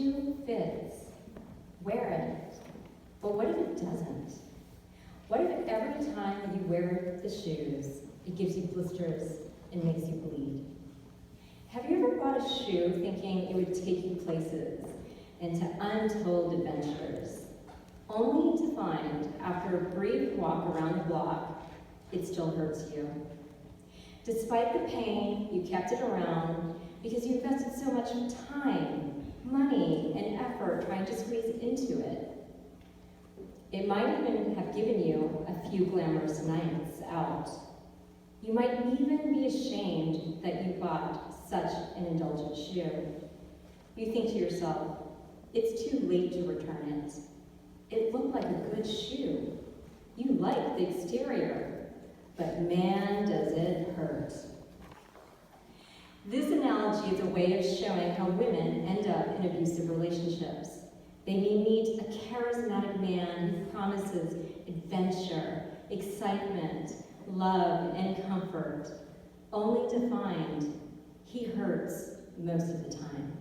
shoe fits, wear it. But what if it doesn't? What if every time that you wear the shoes, it gives you blisters and makes you bleed? Have you ever bought a shoe thinking it would take you places, into untold adventures, only to find, after a brief walk around the block, it still hurts you? Despite the pain, you kept it around because you invested so much time, money, and effort trying to squeeze into it. It might even have given you a few glamorous nights out. You might even be ashamed that you bought such an indulgent shoe. You think to yourself, it's too late to return it. It looked like a good shoe. You like the exterior, but man, does it hurt. This analogy is a way of showing how women end up in abusive relationships. They may meet a charismatic man who promises adventure, excitement, love, and comfort, only to find he hurts most of the time.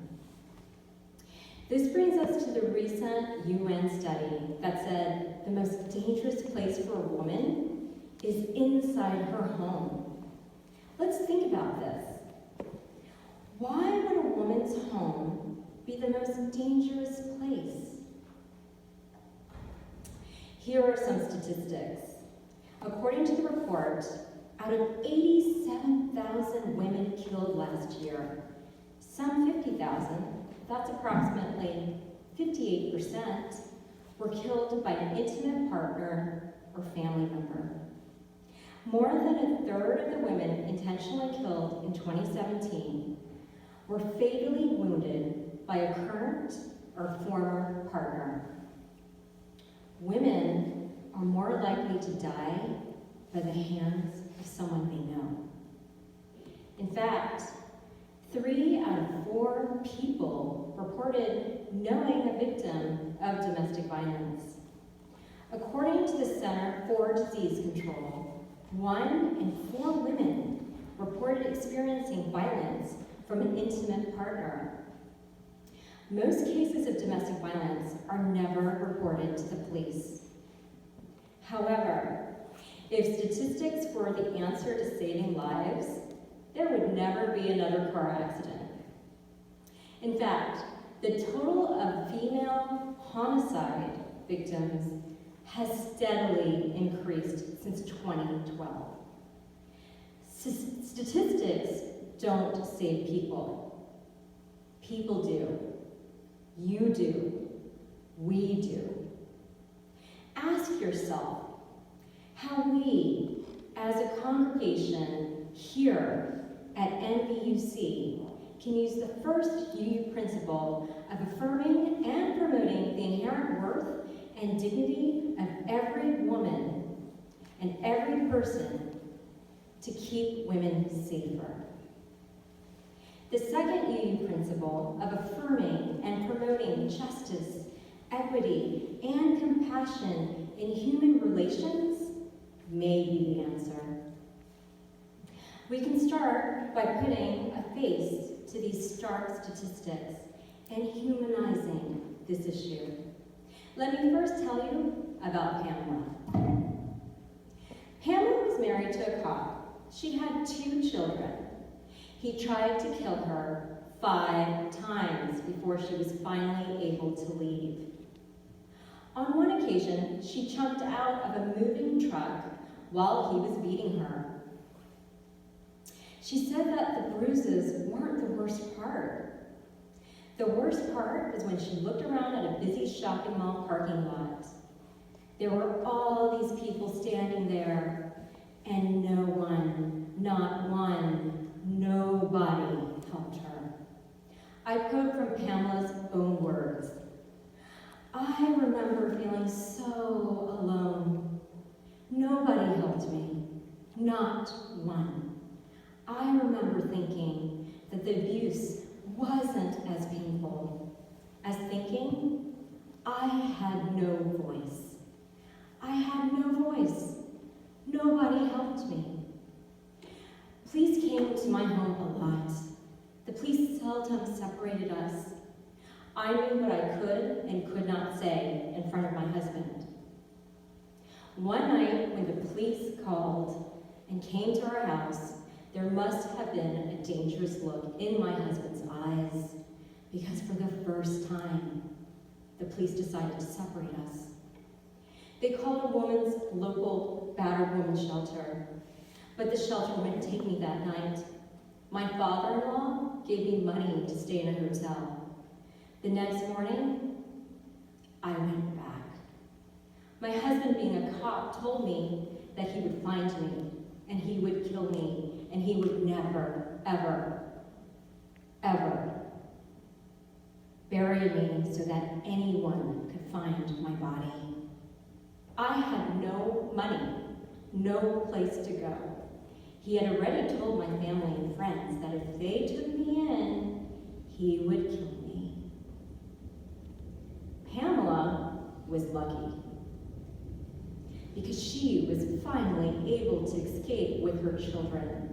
This brings us to the recent UN study that said the most dangerous place for a woman is inside her home. Let's think about this. Why would a woman's home be the most dangerous place? Here are some statistics. According to the report, out of 87,000 women killed last year, some 50,000, that's approximately 58%, were killed by an intimate partner or family member. More than a third of the women intentionally killed in 2017 were fatally wounded by a current or former partner. Women are more likely to die by the hands of someone they know. In fact, 3 out of 4 people reported knowing a victim of domestic violence. According to the Center for Disease Control, 1 in 4 women reported experiencing violence from an intimate partner. Most cases of domestic violence are never reported to the police. However, if statistics were the answer to saving lives, there would never be another car accident. In fact, the total of female homicide victims has steadily increased since 2012. Statistics don't save people. People do. You do. We do. Ask yourself how we, as a congregation here at NVUC, can use the first UU principle of affirming and promoting the inherent worth and dignity of every woman and every person to keep women safer. The second UU principle of affirming and promoting justice, equity, and compassion in human relations may be the answer. We can start by putting a face to these stark statistics and humanizing this issue. Let me first tell you about Pamela. Pamela was married to a cop. She had 2 children. He tried to kill her 5 times before she was finally able to leave. On one occasion, she jumped out of a moving truck while he was beating her. She said that the bruises weren't the worst part. The worst part was when she looked around at a busy shopping mall parking lot. There were all these people standing there, and no one, not one, nobody helped her. I quote from Pamela's own words. I remember feeling so alone. Nobody helped me, not one. I remember thinking that the abuse wasn't as painful as thinking I had no voice. I had no voice. Nobody helped me. Police came to my home a lot. The police seldom separated us. I knew what I could and could not say in front of my husband. One night, when the police called and came to our house, there must have been a dangerous look in my husband's eyes, because for the first time, the police decided to separate us. They called a woman's local battered women's shelter, but the shelter wouldn't take me that night. My father-in-law gave me money to stay in a hotel. The next morning, I went back. My husband, being a cop, told me that he would find me, and he would kill me, and he would never, ever, ever bury me so that anyone could find my body. I had no money, no place to go. He had already told my family and friends that if they took me in, he would kill me. Pamela was lucky, because she was finally able to escape with her children.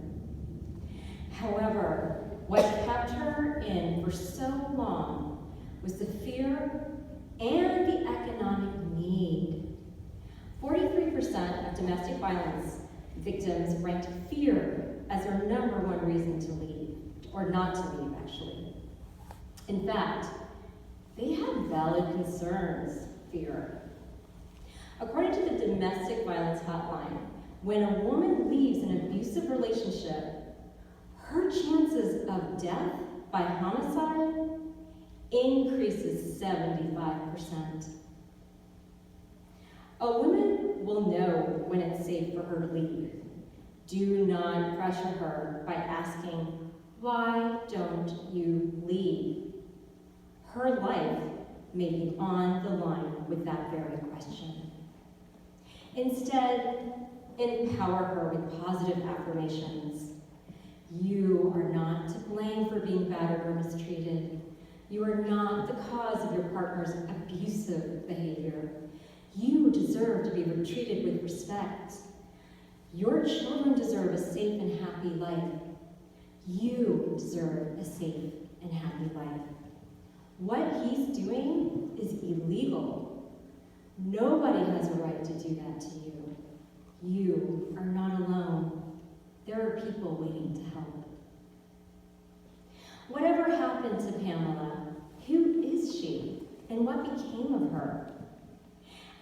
However, what kept her in for so long was the fear and the economic need. 43% of domestic violence victims ranked fear as their number one reason to leave, or not to leave, actually. In fact, they had valid concerns, fear. According to the Domestic Violence Hotline, when a woman leaves an abusive relationship, her chances of death by homicide increases 75%. A woman will know when it's safe for her to leave. Do not pressure her by asking, "Why don't you leave?" Her life may be on the line with that very question. Instead, empower her with positive affirmations. You are not to blame for being battered or mistreated. You are not the cause of your partner's abusive behavior. You deserve to be treated with respect. Your children deserve a safe and happy life. You deserve a safe and happy life. What he's doing is illegal. Nobody has a right to do that to you. You are not alone. There are people waiting to help. Whatever happened to Pamela? Who is she, and what became of her?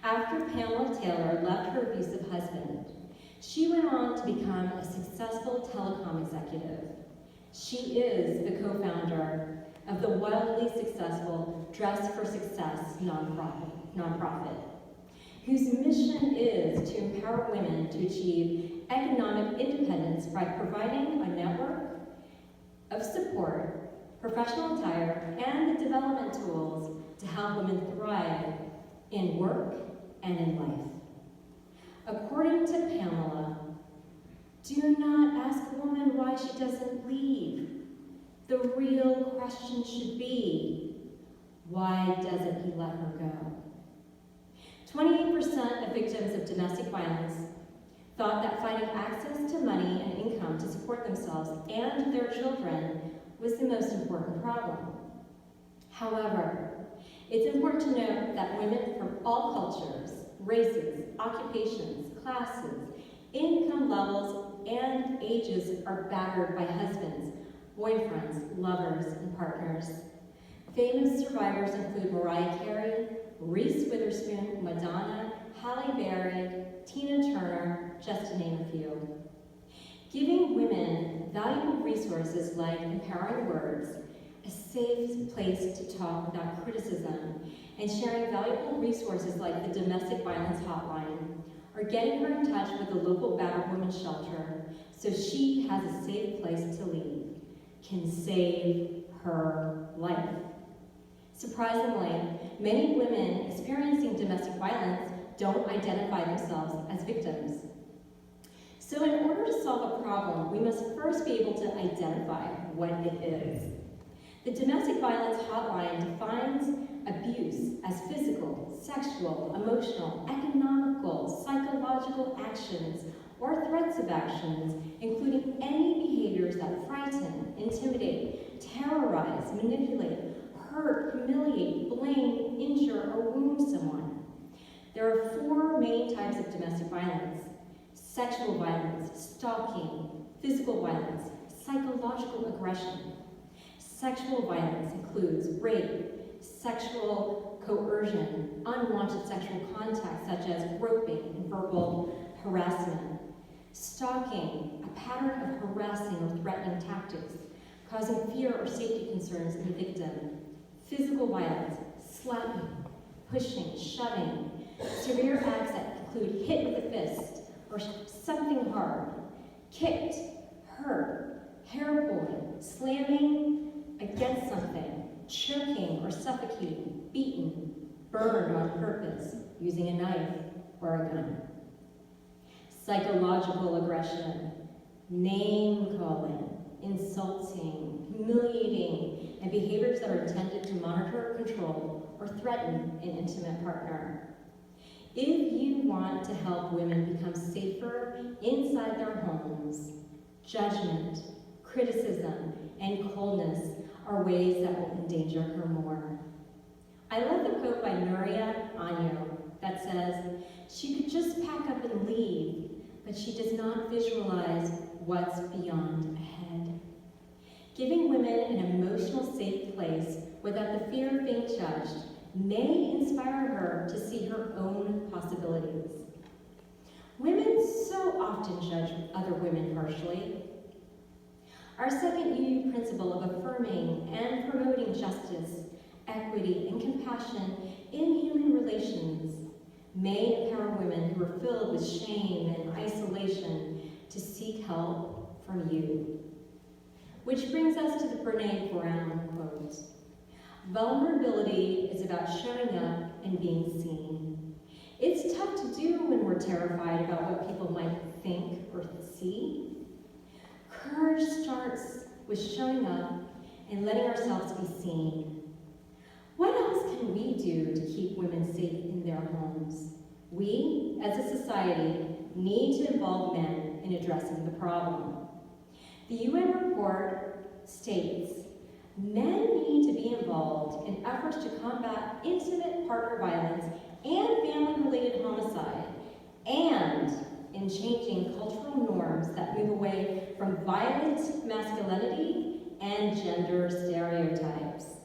After Pamela Taylor left her abusive husband, she went on to become a successful telecom executive. She is the co-founder of the wildly successful Dress for Success nonprofit, whose mission is to empower women to achieve economic independence by providing a network of support, professional attire, and the development tools to help women thrive in work and in life. According to Pamela, do not ask a woman why she doesn't leave. The real question should be, why doesn't he let her go? 28% of victims of domestic violence thought that finding access to money and income to support themselves and their children was the most important problem. However, it's important to note that women from all cultures, races, occupations, classes, income levels, and ages are battered by husbands, boyfriends, lovers, and partners. Famous survivors include Mariah Carey, Reese Witherspoon, Madonna, Halle Berry, Tina Turner, just to name a few. Giving women valuable resources like empowering words, a safe place to talk without criticism, and sharing valuable resources like the Domestic Violence Hotline, or getting her in touch with the local battered women's shelter so she has a safe place to leave, can save her life. Surprisingly, many women experiencing domestic violence don't identify themselves as victims. So in order to solve a problem, we must first be able to identify what it is. The Domestic Violence Hotline defines abuse as physical, sexual, emotional, economical, psychological actions or threats of actions, including any behaviors that frighten, intimidate, terrorize, manipulate, hurt, humiliate, blame, injure, or wound someone. There are 4 main types of domestic violence: sexual violence, stalking, physical violence, psychological aggression. Sexual violence includes rape, sexual coercion, unwanted sexual contact such as groping and verbal harassment. Stalking, a pattern of harassing or threatening tactics, causing fear or safety concerns in the victim. Physical violence, slapping, pushing, shoving, severe acts that include hit with a fist or something hard, kicked, hurt, hair pulling, slamming against something, choking or suffocating, beaten, burned on purpose, using a knife or a gun. Psychological aggression, name-calling, insulting, humiliating, and behaviors that are intended to monitor, control, or threaten an intimate partner. If you want to help women become safer inside their homes, judgment, criticism, and coldness are ways that will endanger her more. I love the quote by Nuria Anyo that says, "She could just pack up and leave, but she does not visualize what's beyond ahead." Giving women an emotional safe place without the fear of being judged may inspire her to see her own possibilities. Women so often judge other women harshly. Our second UU principle of affirming and promoting justice, equity, and compassion in human relations may empower women who are filled with shame and isolation to seek help from you. Which brings us to the Brene Brown quote. Vulnerability is about showing up and being seen. It's tough to do when we're terrified about what people might think or see. Courage starts with showing up and letting ourselves be seen. What else can we do to keep women safe in their homes? We, as a society, need to involve men in addressing the problem. The UN report states, men need to be involved in efforts to combat intimate partner violence and family-related homicide, and in changing cultural norms that move away from violent masculinity and gender stereotypes.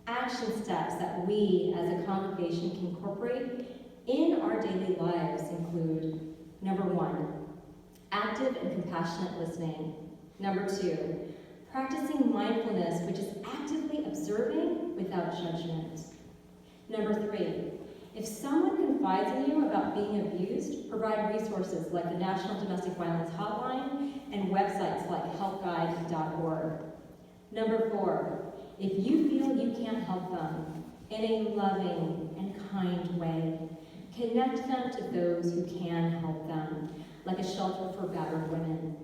Action steps that we as a congregation can incorporate in our daily lives include: number 1, active and compassionate listening. Number 2, practicing mindfulness, which is actively observing without judgment. Number 3, if someone confides in you about being abused, provide resources like the National Domestic Violence Hotline and websites like helpguide.org. Number 4, if you feel you can't help them, in a loving and kind way, connect them to those who can help them, like a shelter for battered women.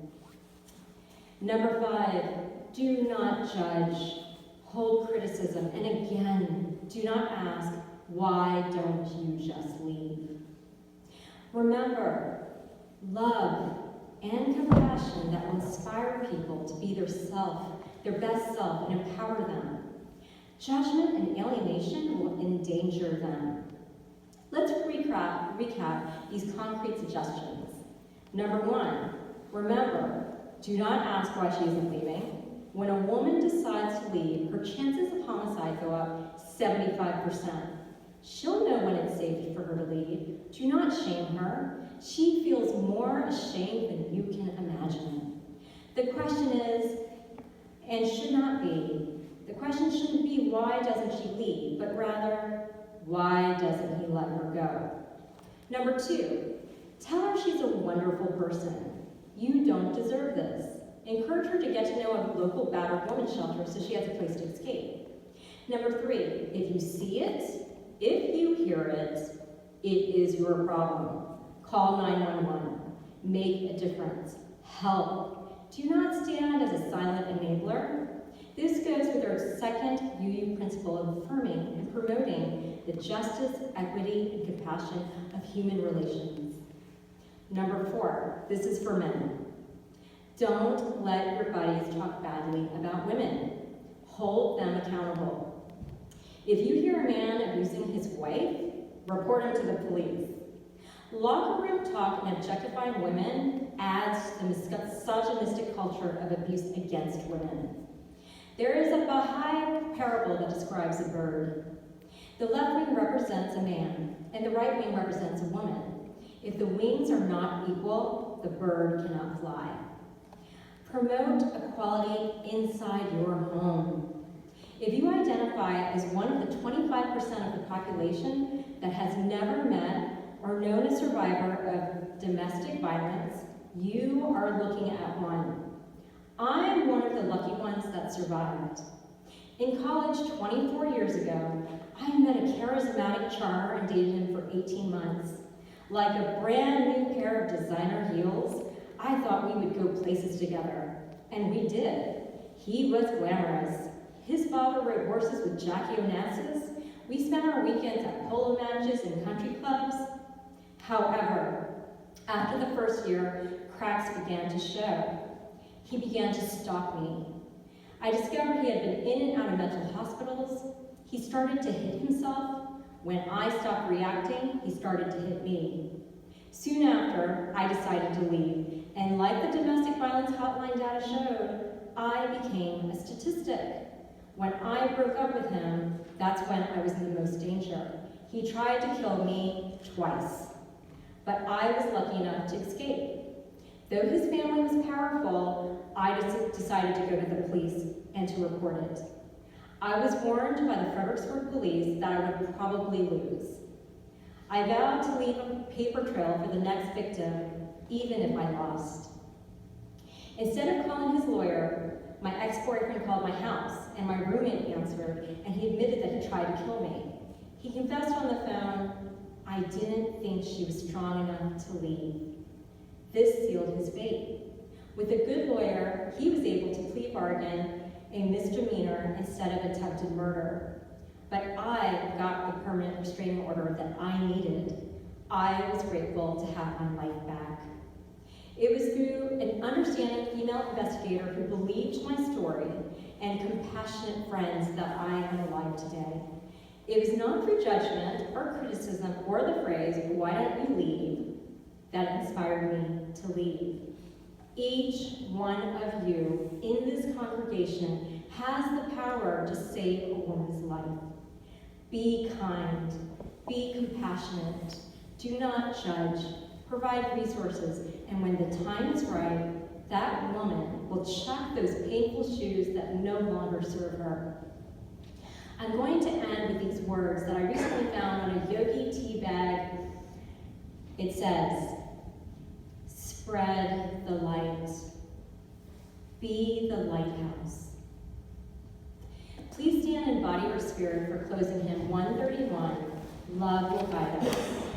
Number 5, do not judge, hold criticism, and again, do not ask, why don't you just leave? Remember, love and compassion that will inspire people to be their best self, and empower them. Judgment and alienation will endanger them. Let's recap these concrete suggestions. Number 1, remember, do not ask why she isn't leaving. When a woman decides to leave, her chances of homicide go up 75%. She'll know when it's safe for her to leave. Do not shame her. She feels more ashamed than you can imagine. The question is, and should not be, the question shouldn't be why doesn't she leave, but rather, why doesn't he let her go? Number 2, tell her she's a wonderful person. You don't deserve this. Encourage her to get to know a local battered women's shelter so she has a place to escape. Number 3, if you see it, if you hear it, it is your problem. Call 911. Make a difference. Help. Do not stand as a silent enabler. This goes with our second UU principle of affirming and promoting the justice, equity, and compassion of human relations. Number 4, this is for men. Don't let your buddies talk badly about women. Hold them accountable. If you hear a man abusing his wife, report him to the police. Locker room talk and objectifying women adds to the misogynistic culture of abuse against women. There is a Baha'i parable that describes a bird. The left wing represents a man, and the right wing represents a woman. If the wings are not equal, the bird cannot fly. Promote equality inside your home. If you identify as one of the 25% of the population that has never met or known a survivor of domestic violence, you are looking at one. I'm one of the lucky ones that survived. In college 24 years ago, I met a charismatic charmer and dated him for 18 months. Like a brand new pair of designer heels, I thought we would go places together. And we did. He was glamorous. His father rode horses with Jackie Onassis. We spent our weekends at polo matches and country clubs. However, after the first year, cracks began to show. He began to stalk me. I discovered he had been in and out of mental hospitals. He started to hit himself. When I stopped reacting, he started to hit me. Soon after, I decided to leave, and like the domestic violence hotline data showed, I became a statistic. When I broke up with him, that's when I was in the most danger. He tried to kill me twice, but I was lucky enough to escape. Though his family was powerful, I decided to go to the police and to report it. I was warned by the Fredericksburg police that I would probably lose. I vowed to leave a paper trail for the next victim, even if I lost. Instead of calling his lawyer, my ex-boyfriend called my house, and my roommate answered, and he admitted that he tried to kill me. He confessed on the phone, I didn't think she was strong enough to leave. This sealed his fate. With a good lawyer, he was able to plea bargain a misdemeanor instead of attempted murder. But I got the permanent restraining order that I needed. I was grateful to have my life back. It was through an understanding female investigator who believed my story and compassionate friends that I am alive today. It was not through judgment or criticism or the phrase, why don't you leave, that inspired me to leave. Each one of you in this congregation has the power to save a woman's life. Be kind, be compassionate, do not judge, provide resources, and when the time is right, that woman will chuck those painful shoes that no longer serve her. I'm going to end with these words that I recently found on a yogi tea bag. It says, spread the light. Be the lighthouse. Please stand in body or spirit for closing hymn 131, Love Will Guide Us.